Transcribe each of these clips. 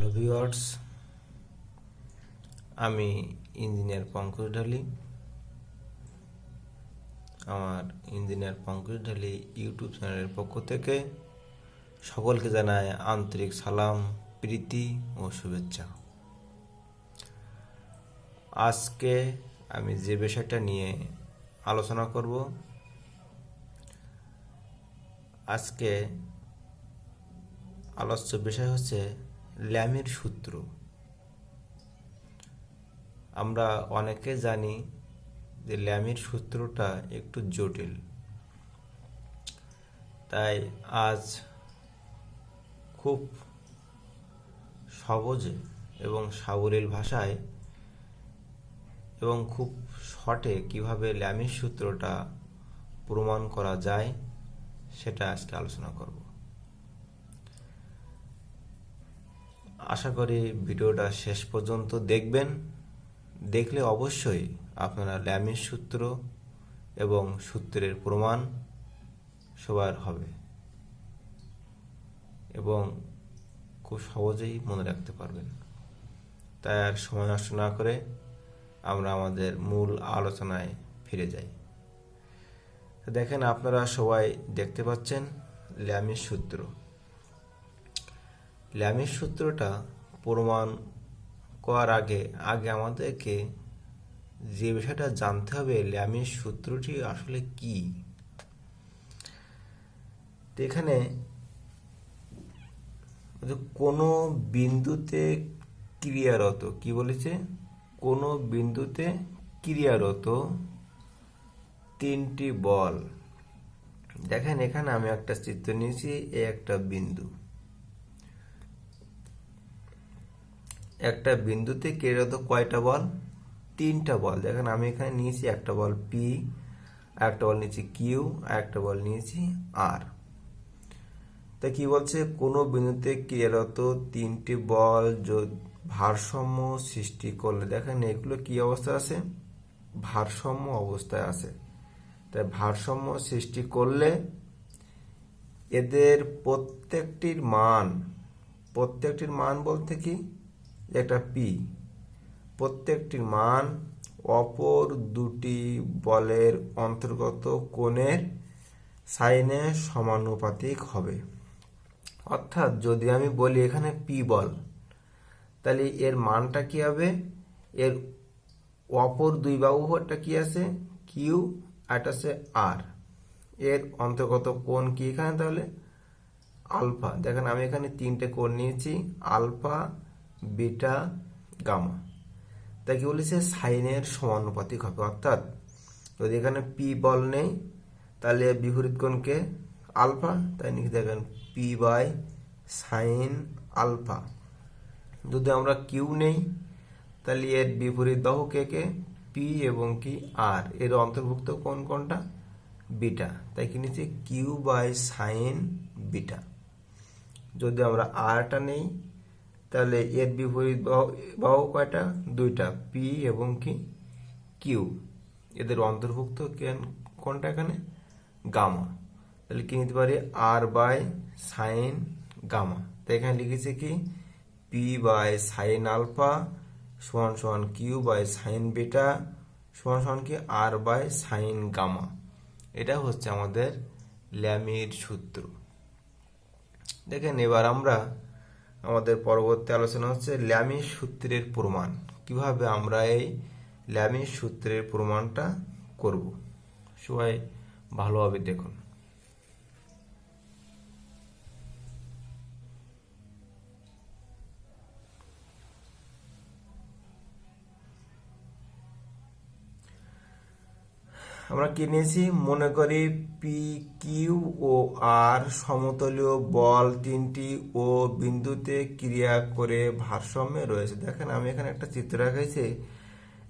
Hello viewers, আমি engineer Pankaj ঢালি। আমার engineer Pankaj ঢালি YouTube চ্যানেলের পক্ষ থেকে সকলকে জানায় আন্তরিক সালাম, প্রীতি ও শুভেচ্ছা। আজকে আমি যে বিষয়টা নিয়ে আলোচনা করব, আজকে আলোচ্য বিষয় হচ্ছে ল্যামির সূত্র। আমরা অনেকে জানি যে ল্যামির সূত্রটা একটু জটিল, তাই আজ খুব সহজে এবং সাবলীল ভাষায় এবং খুব শর্টে কিভাবে ল্যামির সূত্রটা প্রমাণ করা যায় সেটা আজকে আলোচনা করব। আশা করি ভিডিওটা শেষ পর্যন্ত দেখবেন। দেখলে অবশ্যই আপনারা ল্যামির সূত্র এবং সূত্রের প্রমাণ সবার হবে এবং খুব সহজেই মনে রাখতে পারবেন। তাই আর সময় নষ্ট না করে আমরা আমাদের মূল আলোচনায় ফিরে যাই। দেখেন, আপনারা সবাই দেখতে পাচ্ছেন ল্যামির সূত্র। ল্যামির সূত্রটা প্রমাণ করার আগে আমাদেরকে যে বিষয়টা জানতে হবে, ল্যামির সূত্রটি আসলে কি। এখানে কোনো বিন্দুতে ক্রিয়ারত, কি বলেছে, কোনো বিন্দুতে ক্রিয়ারত তিনটি বল। দেখেন, এখানে আমি একটা চিত্র নিয়েছি, একটা বিন্দু, একটা বিন্দুতে ক্রিয়ারত কয়টা বল? তিনটা বল। দেখেন, আমি এখানে নিয়েছি একটা বল পি, একটা বল নিয়েছি কিউ, আর একটা বল নিয়েছি আর। তা কি বলছে, কোনো বিন্দুতে ক্রিয়ারত তিনটি বল ভারসাম্য সৃষ্টি করলে, দেখেন এগুলো কি অবস্থায় আছে? ভারসাম্য অবস্থায় আছে। তাই ভারসাম্য সৃষ্টি করলে এদের প্রত্যেকটির মান বলতে কি, একটা পি, প্রত্যেকটির মান অপর দুটি বলের অন্তর্গত কোণের সাইনে সমানুপাতিক হবে। অর্থাৎ যদি আমি বলি এখানে পি বল, তাহলে এর মানটা কি হবে? এর অপর দুই বাহুটা কি আছে? কিউ, আর আছে আর। এর অন্তর্গত কোণ কি এখানে? তাহলে আলফা। দেখেন, আমি এখানে তিনটে কোণ নিয়েছি, আলফা, বিটা, গামা। তাই কি বলেছে? সাইনের সমানুপাতিক হবে। অর্থাৎ যদি এখানে পি বল নেই, তাহলে বিপরীত কোণকে আলফা, তাই লিখে দেখেন পি বাই সাইন আলফা। যদি আমরা কিউ নেই, তাহলে এর বিপরীত বাহু কে পি এবং কি আর, এর অন্তর্ভুক্ত কোণ কোনটা? বিটা। তাই কি নিচে কিউ বাই সাইন বিটা। যদি আমরা আরটা নেই, তাহলে এর বিপরীত বাহু কয়টা? দুইটা, পি এবং কি কিউ, এদের অন্তর্ভুক্ত কোনটা এখানে? গামা। তাহলে কি নিতে পারি? আর বাই সাইন গামা। তাই এখানে লিখেছে কি পি বাই সাইন আলফা সমান সমান কিউ বাই সাইন বিটা সমান সমান কি আর বাই সাইন গামা। এটা হচ্ছে আমাদের ল্যামির সূত্র। দেখেন, এবার আমরা আমাদের পরবর্তী আলোচনা হচ্ছে ল্যামির সূত্রের প্রমাণ। কিভাবে আমরা এই ল্যামির সূত্রের প্রমাণটা করব, সবাই ভালোভাবে দেখুন। আমরা কি নিয়েছি? মনে করি পি, কিউ ও আর সমতলীয় বল তিনটি ও বিন্দুতে ক্রিয়া করে ভারসাম্যে রয়েছে। দেখেন, আমি এখানে একটা চিত্র রাখাইছি।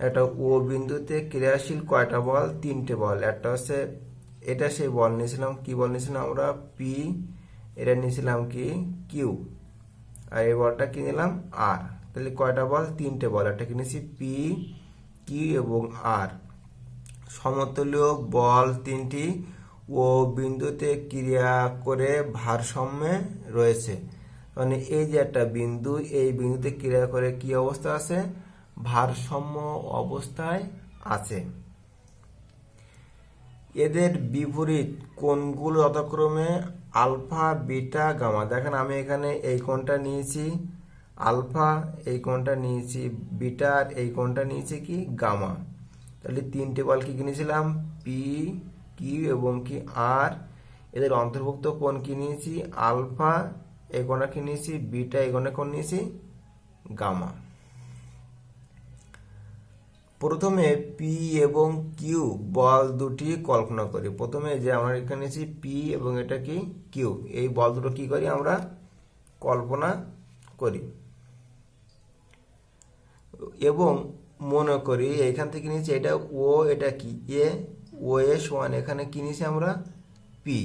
একটা ও বিন্দুতে ক্রিয়াশীল কয়টা বল? তিনটে বল। একটা হচ্ছে, এটা সেই বল নিয়েছিলাম, কি বল নিয়েছিলাম আমরা? পি। এটা নিয়েছিলাম কি কিউ, আর এই বলটা কি নিলাম? আর। তাহলে কয়টা বল? তিনটে বল। একটা কিনেছি পি, কিউ এবং আর। সমতলীয় বল তিনটি ও বিন্দুতে ক্রিয়া করে ভারসাম্যে রয়েছে। মানে এই যে একটা বিন্দু, এই বিন্দুতে ক্রিয়া করে কি অবস্থা আছে? ভারসাম্য অবস্থায় আছে। এদের বিপরীত কোণগুলো যথাক্রমে আলফা, বিটা, গামা। দেখেন আমি এখানে এই কোণটা নিয়েছি আলফা, এই কোণটা নিয়েছি বিটা, আর এই কোণটা নিয়েছি কি গামা। তাহলে তিনটে বল কি কিনেছিলাম? পি, কিউ এবং কি আর। এদের অন্তর্ভুক্ত কোণ কি নিয়েছি? আলফা, এই কোণটা কি নিয়েছি বিটা, এই কোণটা কোণ নিয়েছি গামা। প্রথমে পি এবং কিউ বল দুটি কল্পনা করি। প্রথমে যে আমরা এখানে নিয়েছি পি এবং এটা কি কিউ, এই বল দুটো কি করি আমরা? কল্পনা করি। এবং মনে করি এখান থেকে নিয়েছি এটা ও, এটা কি এ, ও এ সমান এখানে কি নিয়েছি আমরা? পি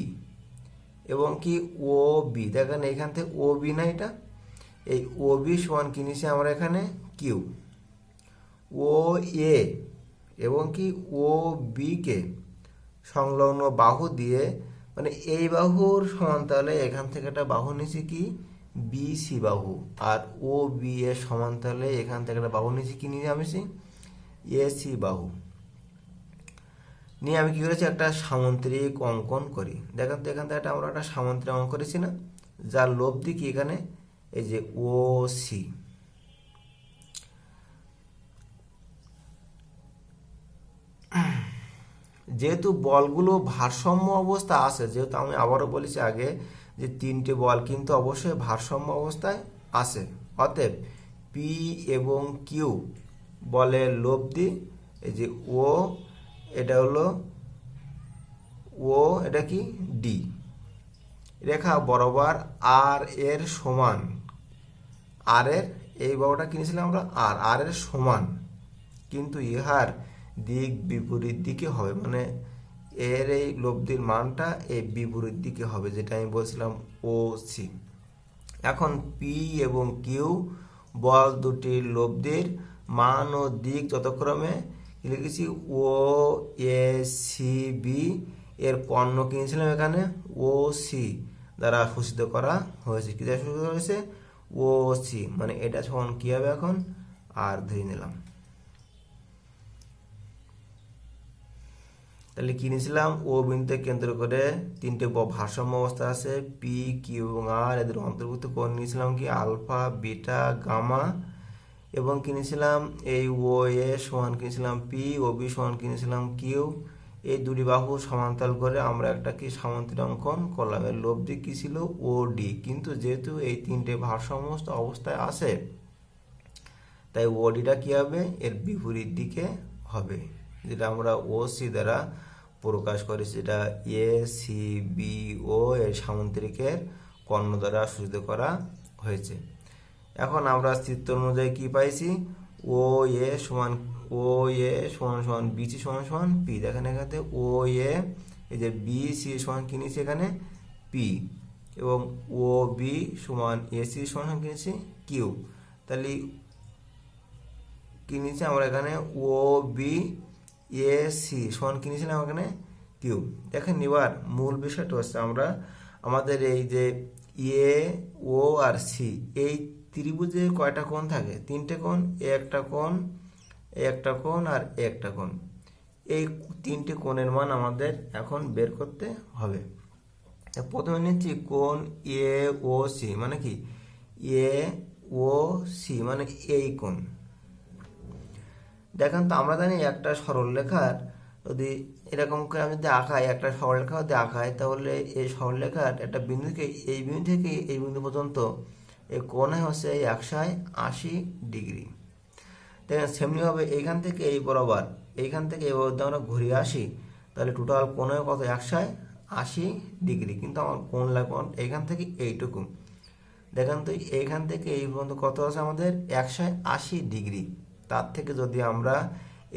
এবং কি ও বি। দেখেন এখান থেকে ও বি না, এটা এই ও বি সমান কি নিয়েছি আমরা এখানে? কিউ। ও এ এবং কি ও বিকে সংলগ্ন বাহু দিয়ে, মানে এই বাহুর সমান্তরালে এখান থেকে একটা বাহু নিয়েছি কি? বিসি বাহু। আর ও বি এর সমান্তরালে এখান থেকে একটা বাহু নিয়েছি কি নিয়ে আমি? এসি বাহু নিয়ে আমি কি করেছি? একটা সামুদ্রিক অঙ্কন করি। দেখেন তো এখান থেকে আমরা একটা সামুদ্রিক অঙ্কন করেছি না, যার লব্ধি কি এখানে এই যে ও সি। যেহেতু বলগুলো ভারসাম্য অবস্থা আছে, যেহেতু আমি আবারও বলেছি আগে যে তিনটে বল কিন্তু অবশ্যই ভারসাম্য অবস্থায় আছে, অতএব পি এবং কিউ বলের লব্ধি এই যে ও, এটা হলো ও, এটা কি ডি রেখা বরাবর আর এর সমান। আর এর এই বাহুটা কিনেছিলাম আমরা আর এর সমান, কিন্তু ইহার দিক বিপরীত দিকে হবে, মানে এর এই লব্ধির মানটা এই বিপরীত দিকে হবে, যেটা আমি বলছিলাম ও সি। এখন পি এবং কিউ বল দুটির লব্ধির মান ও দিক যথাক্রমে লিখেছি ও এ সি বি। এর কর্ণ কিনেছিলাম এখানে ও সি দ্বারা সূচিত করা হয়েছে। কি দ্বারা সূচিত হয়েছে? ও সি, মানে এটা সমান কি হবে এখন? আর ধরে নিলাম। তাহলে কি নিয়েছিলাম? ও বিন্দুতে কেন্দ্র করে তিনটে ভারসাম্য অবস্থা আছে, পি, কিউ এবং আর। এদের অন্তর্ভুক্ত কোণ নিয়েছিলাম কি? Alpha, beta, gamma. এবং কিনেছিলাম এই ও এ সমান কিনেছিলাম পি, ও বি সমান কিনেছিলাম কিউ। এই দুটি বাহু সমান্তরাল করে আমরা একটা কি সামুদ্রিক অঙ্কন করলাম। এর লব্ধি কি ছিল? ও ডি। কিন্তু যেহেতু এই তিনটে ভারসাম্য অবস্থায় আছে, তাই ও ডিটা কি হবে? এর বিপরীত দিকে হবে, যেটা আমরা ও সি দ্বারা প্রকাশ করেছি, যেটা এ সি বি ও এর সামুদ্রিকের কর্ণ দ্বারা সূচিত করা হয়েছে। এখন আমরা চিত্র অনুযায়ী কি পাইছি? ও এ সমান সমান বিসি সমান সমান পি। দেখেন এখানে ও এ, এই যে বি সি সমান কিনেছি এখানে পি, এবং ও বি সমান এসি সমান কিনেছি কিউ। তাহলে কি নিয়েছি আমরা এখানে? ও বি এ সি সমান কি নিয়েছিলাম এখানে? কিউ। দেখেন এবার মূল বিষয়টা হচ্ছে আমরা আমাদের এই যে এ, ও আর সি, এই ত্রিভুজে কয়টা কোণ থাকে? তিনটে কোণ, এ একটা কোণ, এ একটা কোণ আর এ একটা কোণ। এই তিনটে কোণের মান আমাদের এখন বের করতে হবে। প্রথমে নিচ্ছি কোণ এ ও সি, মানে কি এ ও সি মানে এই কোণ। দেখেন তো আমরা জানি একটা সরলরেখার যদি এরকম করে আমি যদি আঁকাই, একটা সরলরেখা যদি আঁকাই, তাহলে এই সরলরেখার একটা বিন্দুকে এই বিন্দু থেকে এই বিন্দু পর্যন্ত এই কোণ হচ্ছে 180 ডিগ্রি। দেখেন সেমনিভাবে এইখান থেকে এই বরাবর, এইখান থেকে এই বরাবর আমরা ঘুরিয়ে আসি, তাহলে টোটাল কোণ হয় কত? 180 ডিগ্রি। কিন্তু আমার কোণ লাগবে এইখান থেকে এইটুকু। দেখেন তো এইখান থেকে এই পর্যন্ত কত আছে আমাদের? 180 ডিগ্রি। তার থেকে যদি আমরা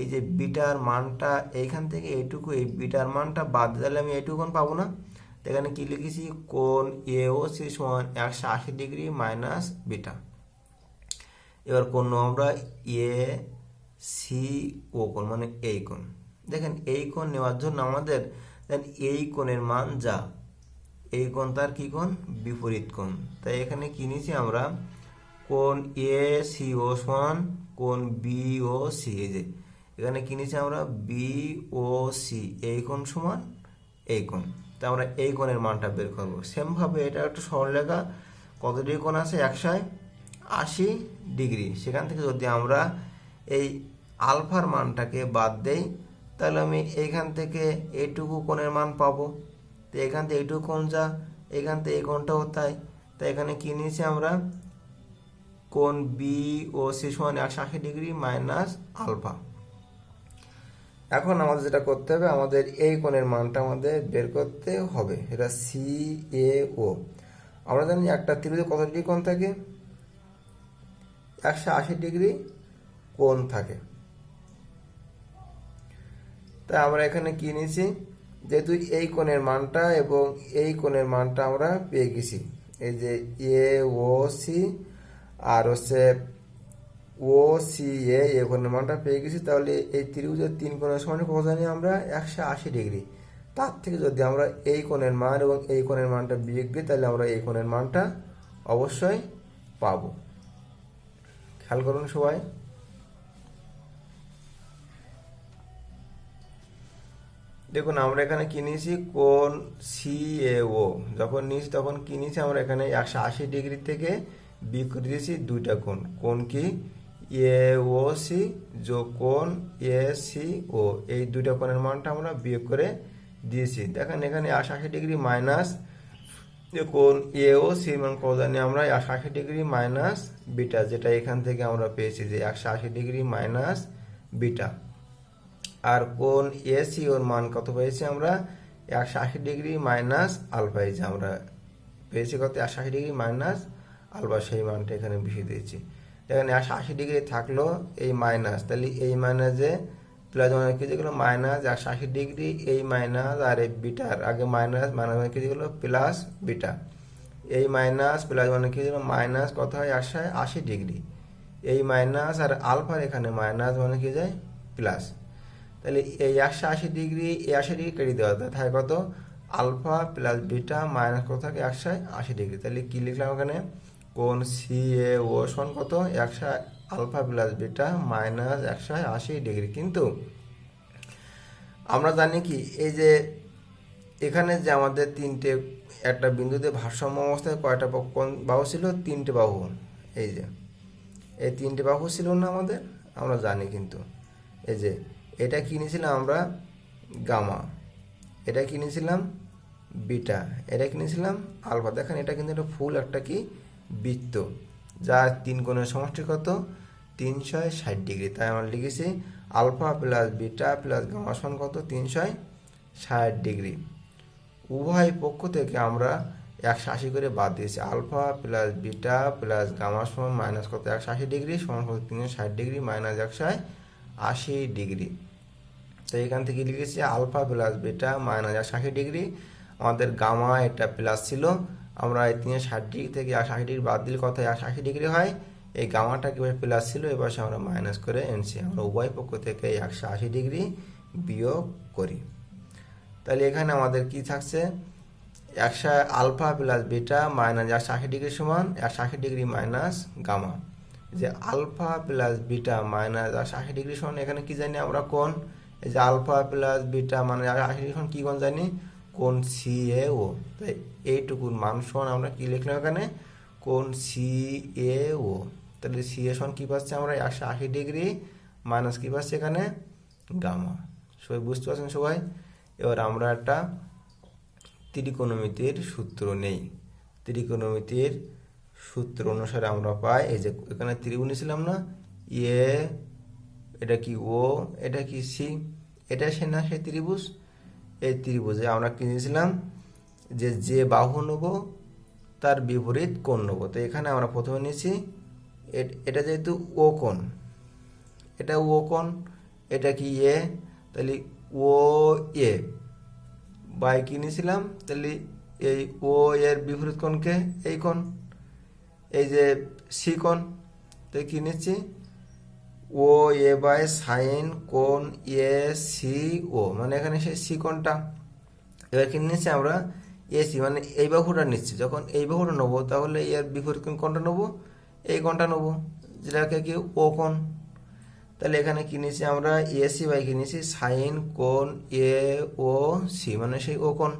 এই যে বিটার মানটা এইখান থেকে এইটুকু, এই বিটার মানটা বাদ দিলে আমি এইটুকু কোণ পাবো না। তো এখানে কি লিখেছি? কোণ এ ও সি সমান 180 ডিগ্রি মাইনাস বিটা। এবার কোণ আমরা এ সি ও কোণ, মানে এই কোণ। দেখেন এই কোণ নেওয়ার জন্য আমাদের এই কোণের মান যা, এই কোণ তার কি কোণ, বিপরীত কোণ। তাই এখানে কি নিয়েছি আমরা, কোণ এ সি ও সমান কোণ বি ও সি। এই যে এখানে কি নিয়েছি আমরা, বি ও সি, এই কোণ সমান এই কোণ। তা আমরা এই কোণের মানটা বের করবো। সেমভাবে এটা একটা সরলরেখা, কত ডিগ্রি কোণ আছে, 180 ডিগ্রি। সেখান থেকে যদি আমরা এই আলফার মানটাকে বাদ দেই, তাহলে আমি এইখান থেকে এইটুকু কোণের মান পাবো। তো এখান থেকে এইটুকু কোণ যা, এখান থেকে এই কোণটাও তাই। তাই এখানে কি নিয়েছি আমরা, কোণ বি ও সি সমান 180 ডিগ্রি মাইনাস আলফা। এখন আমাদের যেটা করতে হবে, আমাদের এই কোণের মানটা আমাদের বের করতে হবে। এটা সি এ ও। আমরা জানি একটা ত্রিভুজে কত ডিগ্রি কোণ থাকে, 180 ডিগ্রি কোণ থাকে। তাই আমরা এখানে কি নিয়েছি, যেহেতু এই কোণের মানটা এবং এই কোণের মানটা আমরা পেয়ে গেছি, এই যে এ ও সি আর হচ্ছে ও সি এ কোণের মানটা পেয়ে গেছি। তাহলে এই ত্রিভুজের তিন কোণের সমান কত জানি আমরা, 180 ডিগ্রি। তার থেকে যদি আমরা এই কোণের মান এবং এই কোণের মানটা বিয়োগ দিই, তাহলে আমরা এই কোণের মানটা অবশ্যই পাবো। খেয়াল করুন সবাই। দেখুন আমরা এখানে কি নিয়েছি, কোণ সি এ ও যখন নিয়েছি তখন কি নিয়েছি আমরা, এখানে 180 ডিগ্রি থেকে বিয়োগ করে দিয়েছি দুইটা কোণ। কোণ কি, এ ও সি যোগ কোণ এ সি ও, এই দুইটা কোণের মানটা আমরা বিয়োগ করে দিয়েছি। দেখেন এখানে 180 ডিগ্রি মাইনাস কোণ এ ও সি মান কত জানি আমরা, 180 ডিগ্রি মাইনাস বিটা, যেটা এখান থেকে আমরা পেয়েছি যে 180 ডিগ্রি মাইনাস বিটা। আর কোণ এ সি ওর মান কত পেয়েছি আমরা, 180 ডিগ্রি মাইনাস আলফা। এই যে আমরা পেয়েছি কত, 180 ডিগ্রি মাইনাস আলফা, সেই মানটা এখানে বসিয়ে দিয়েছি। এখানে 180 ডিগ্রি থাকলো এই মাইনাস, তাহলে এই মাইনাসে প্লাস মানে কি যেগুলো মাইনাস 180 ডিগ্রি, এই মাইনাস আর এই বিটার আগে মাইনাস, মাইনাস মানে কি যেগুলো প্লাস বিটা, এই মাইনাস প্লাস মানে কি যেগুলো মাইনাস কত হয়, 180 ডিগ্রি। এই মাইনাস আর আলফার এখানে মাইনাস মানে কি যায় প্লাস। তাহলে এই 180 ডিগ্রি এই 80 ডিগ্রি কেটে দেওয়া থাকে কত, আলফা প্লাস বিটা মাইনাস কত থাকে, 180 ডিগ্রি। তাহলে কি লিখলাম এখানে, কোণ সি এ ও সমান কত, alpha plus beta minus 180 degree. কিন্তু আমরা জানি কি, এই যে এখানে যে আমাদের তিনটে, একটা বিন্দুতে ভারসাম্য অবস্থায় কয়টা কোণ বাহু ছিল, তিনটে বাহু। এই যে এই তিনটে বাহু ছিল না আমাদের, আমরা জানি। কিন্তু এই যে এটা কি নিয়েছিলাম আমরা, গামা, এটা কি নিয়েছিলাম বিটা, এটা কি নিয়েছিলাম আলফা। দেখেন এটা কিন্তু একটা ফুল একটা কি বৃত্ত, যার তিন কোণের সমষ্টি কত, 360 ডিগ্রি। তাই আমরা লিখেছি alpha plus beta plus gamma সমান কত, 360 ডিগ্রি। উভয় পক্ষ থেকে আমরা 180 করে বাদ দিয়েছি। Alpha plus beta plus gamma সমান মাইনাস কত, 180 ডিগ্রি সমান কত, 360 ডিগ্রি মাইনাস 180 ডিগ্রি। তো এখান থেকে লিখেছি alpha plus beta minus 180 degree. আমাদের গামা এটা প্লাস ছিল, আমরা এই 360 ডিগ্রি থেকে 180 ডিগ্রি বাদ দিলে কত, 180 ডিগ্রি হয়। এই গামাটা কিভাবে প্লাস ছিল, এবার আমরা মাইনাস করে এনেছি। আমরা উভয় পক্ষ থেকে 180 ডিগ্রি বিয়োগ করি। তাহলে এখানে আমাদের কি থাকছে, alpha plus beta minus 180 degree সমান 180 ডিগ্রি মাইনাস গামা। যে alpha plus beta minus 180 degree সমান এখানে কি জানি আমরা, কোণ, এই যে alpha plus beta minus 180 degree সমান কি কোণ জানি, কোণ সি এ ও। তাই এইটুকুর মান সমান আমরা কি লিখলাম এখানে, কোণ সি এ ও। তাহলে সি এ সমান কি পাচ্ছি আমরা, 180 ডিগ্রি মাইনাস কি পাচ্ছি এখানে, গামা। সবাই বুঝতে পারছেন সবাই। এবার আমরা একটা ত্রিকোণমিতির সূত্র নেই। ত্রিকোণমিতির সূত্র অনুসারে আমরা পাই, এই যে এখানে ত্রিভুজ ছিলাম না, এ, এটা কি ও, এটা কি সি, এটা সে না সেই ত্রিভুজ। এই ত্রিভুজে আমরা কি নিয়েছিলাম, যে বাহু নেব তার বিপরীত কোণ নেব। তো এখানে আমরা প্রথমে নিয়েছি এটা যেহেতু ও কোণ, এটা ও কোণ, এটা কি এ, তাহলে ও এ বাই কি নিয়েছিলাম, তাহলে এই ও এর বিপরীত কোণকে এই কোণ, এই যে সি কোণ। তো কি নিচ্ছি, ও এ বাই সাইন কোণ এ সি ও, মানে এখানে সেই সি কোণটা। এবার কি নিচ্ছি আমরা, এসি মানে এই বাহুটা নিচ্ছি, যখন এই বাহুটা নেবো তাহলে এর বিপরীত কোণটা নেবো, এই কোণটা নেবো, যেটাকে কি ও কোণ। তাহলে এখানে কি নিয়েছি আমরা, এসি বাই কি নিয়েছি সাইন কোণ এ ও সি মানে সেই ও কোণ।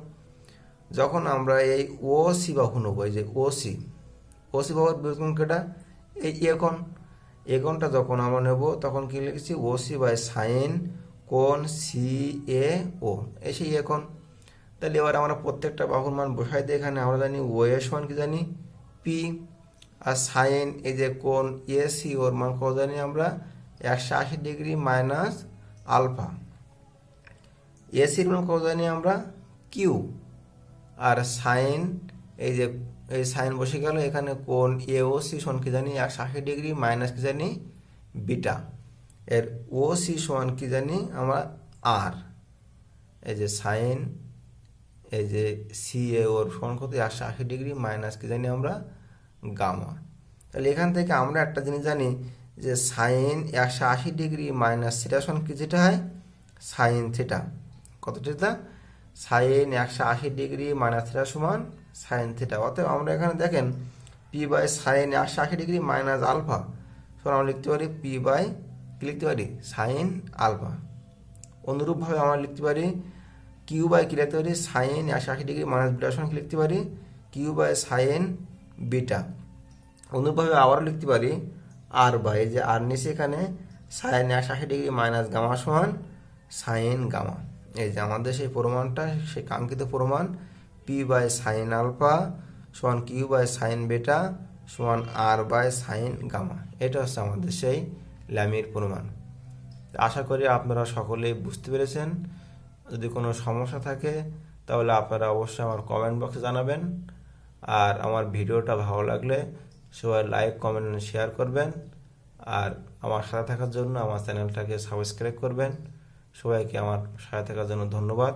যখন আমরা এই ও সি বাহু নেবো, এই যে ও সি বাহুর বিপরীত কোণ কেটা, এই এ কোণ। এ কোণটা যখন আমরা নেব তখন কি লিখেছি ও সি বাই সাইন কোণ সি এ ও, এই সেই এ কোণ। তাহলে এবার আমরা প্রত্যেকটা বাহুর মান বসাই দিই। এখানে আমরা জানি ও এর সমান কি জানি পি, আর সাইন এই যে কোণ এ সি ওর মান কত জানি আমরা 180 ডিগ্রি মাইনাস আলফা। এসির মান কত জানি আমরা কিউ, আর সাইন এই যে এই সাইন বসে গেল, এখানে কোণ এ ও সি সমান কি জানি 180 ডিগ্রি মাইনাস কি জানি বিটা। এর ও সি সমান কি জানি আমরা আর, এই যে সাইন এই যে সি এ ওর সমান কত 180 ডিগ্রি মাইনাস কি জানি আমরা গামা। তাহলে এখান থেকে আমরা একটা জিনিস জানি যে সাইন 180 ডিগ্রি মাইনাস থিটা সমান কি, যেটা হয় সাইন থিটা। কত theta, sine 180 degree minus theta সমান সাইন থিটা। অতএব আমরা এখানে দেখেন P by sine 180 degree minus alpha সমান আমরা লিখতে পারি পি বাই কি লিখতে পারি সাইন আলফা। অনুরূপভাবে আমরা লিখতে পারি কিউ বাই কি লিখতে পারি সাইন 180 ডিগ্রি মাইনাস বিটা সমান কি লিখতে পারি কিউ বাই সাইন বিটা। অনুরূপভাবে আবারও লিখতে পারি আর বাই, যে আর নিচে এখানে সাইন 180 ডিগ্রি মাইনাস গামা সমান সাইন গামা। এই যে আমাদের সেই প্রমাণটা, সেই কাঙ্ক্ষিত প্রমাণ পি বাই সাইন আলফা সমান কিউ বাই সাইন বেটা সমান আর বাই সাইন গামা। এটা হচ্ছে আমাদের সেই ল্যামির প্রমাণ। আশা করি আপনারা সকলেই বুঝতে পেরেছেন। যদি কোনো সমস্যা থাকে তাহলে আপনারা অবশ্যই আমার কমেন্ট বক্সে জানাবেন। আর আমার ভিডিওটা ভালো লাগলে সবাই লাইক কমেন্ট শেয়ার করবেন। আর আমার সাথে থাকার জন্য আমার চ্যানেলটাকে সাবস্ক্রাইব করবেন। সবাইকে আমার সাথে থাকার জন্য ধন্যবাদ।